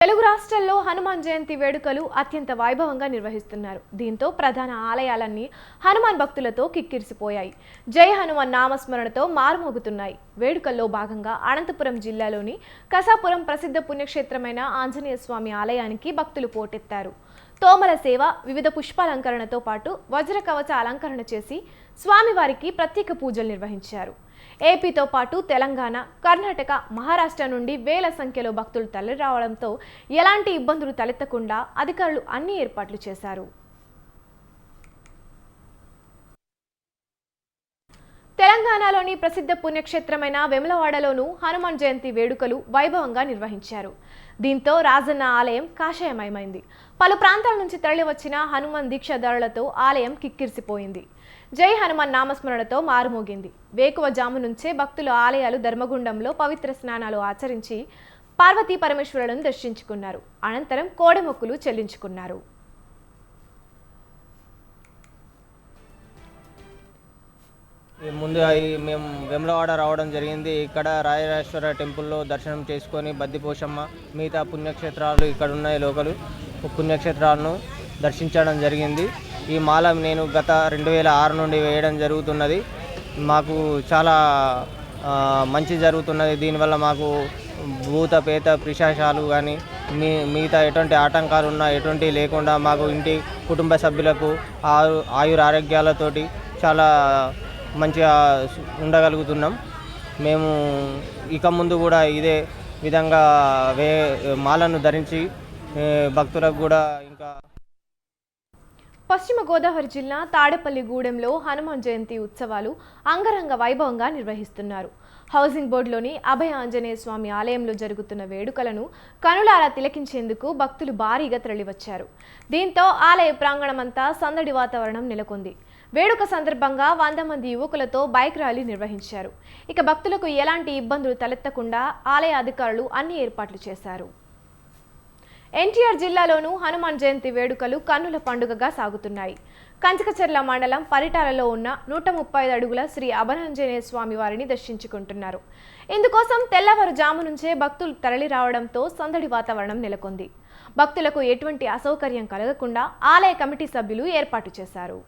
తెలుగు రాష్ట్రాల్లో హనుమాన్ జయంతి వేడుకలు అత్యంత వైభవంగా నిర్వహిస్తున్నారు. దీంతో ప్రధాన ఆలయాలన్నీ హనుమాన్ భక్తులతో కిక్కిరిసిపోయాయి. జై హనుమాన్ నామస్మరణతో మారుమోగుతున్నాయి. వేడుకల్లో భాగంగా అనంతపురం జిల్లాలోని కసాపురం ప్రసిద్ధ పుణ్యక్షేత్రమైన ఆంజనేయ స్వామి ఆలయానికి భక్తులు పోటెత్తారు. తోమల సేవ, వివిధ పుష్పాలంకరణతో పాటు వజ్ర కవచ అలంకరణ చేసి స్వామివారికి ప్రత్యేక పూజలు నిర్వహించారు. ఏపీతో పాటు తెలంగాణ, కర్ణాటక, మహారాష్ట్ర నుండి వేల సంఖ్యలో భక్తులు తరలిరావడంతో ఎలాంటి ఇబ్బందులు తలెత్తకుండా అధికారులు అన్ని ఏర్పాట్లు చేశారు. తెలంగాణలోని ప్రసిద్ధ పుణ్యక్షేత్రమైన వేములవాడలోనూ హనుమాన్ జయంతి వేడుకలు వైభవంగా నిర్వహించారు. దీంతో రాజన్న ఆలయం కాషాయమయమైంది. పలు ప్రాంతాల నుంచి తరలివచ్చిన హనుమాన్ దీక్షాదారులతో ఆలయం కిక్కిరిసిపోయింది. జై హనుమాన్ నామస్మరణతో మారుమోగింది. వేకువజాము నుంచే భక్తులు ఆలయాలు ధర్మగుండంలో పవిత్ర స్నానాలు ఆచరించి పార్వతీ పరమేశ్వరులను దర్శించుకున్నారు. అనంతరం కోడెమొక్కులు చెల్లించుకున్నారు. ముందు మేము వేములవాడ రావడం జరిగింది. ఇక్కడ రాజరాజేశ్వర టెంపుల్లో దర్శనం చేసుకొని బద్దిపోషమ్మ మిగతా పుణ్యక్షేత్రాలు ఇక్కడ ఉన్నాయి లోకలు పుణ్యక్షేత్రాలను దర్శించడం జరిగింది. ఈ మాల నేను గత 2006 నుండి వేయడం జరుగుతున్నది. మాకు చాలా మంచి జరుగుతున్నది. దీనివల్ల మాకు భూత పేత పిశాచాలు కానీ మిగతా ఎటువంటి ఆటంకాలు ఉన్నా ఎటువంటి లేకుండా మాకు ఇంటి కుటుంబ సభ్యులకు ఆయుర ఆరోగ్యాలతోటి చాలా మంచిగా ఉండగలుగుతున్నాం. మేము ఇక ముందు కూడా ఇదే విధంగా మాలను ధరించి భక్తులకు కూడా ఇంకా. పశ్చిమ గోదావరి జిల్లా తాడేపల్లిగూడెంలో హనుమాన్ జయంతి ఉత్సవాలు అంగరంగ వైభవంగా నిర్వహిస్తున్నారు. హౌసింగ్ బోర్డులోని అభయ ఆంజనేయ స్వామి ఆలయంలో జరుగుతున్న వేడుకలను కనులారా తిలకించేందుకు భక్తులు భారీగా తరలివచ్చారు. దీంతో ఆలయ ప్రాంగణమంతా సందడి వాతావరణం నెలకొంది. వేడుక సందర్భంగా 100 మంది యువకులతో బైక్ ర్యాలీ నిర్వహించారు. ఇక భక్తులకు ఎలాంటి ఇబ్బందులు తలెత్తకుండా ఆలయ అధికారులు అన్ని ఏర్పాట్లు చేశారు. ఎన్టీఆర్ జిల్లాలోనూ హనుమాన్ జయంతి వేడుకలు కన్నుల పండుగగా సాగుతున్నాయి. కంచకచర్ల మండలం పరిటాలలో ఉన్న 135 అడుగుల శ్రీ అభయాంజనేయ స్వామి వారిని దర్శించుకుంటున్నారు. ఇందుకోసం తెల్లవారుజాము నుంచే భక్తులు తరలి రావడంతో సందడి వాతావరణం నెలకొంది. భక్తులకు ఎటువంటి అసౌకర్యం కలగకుండా ఆలయ కమిటీ సభ్యులు ఏర్పాటు చేశారు.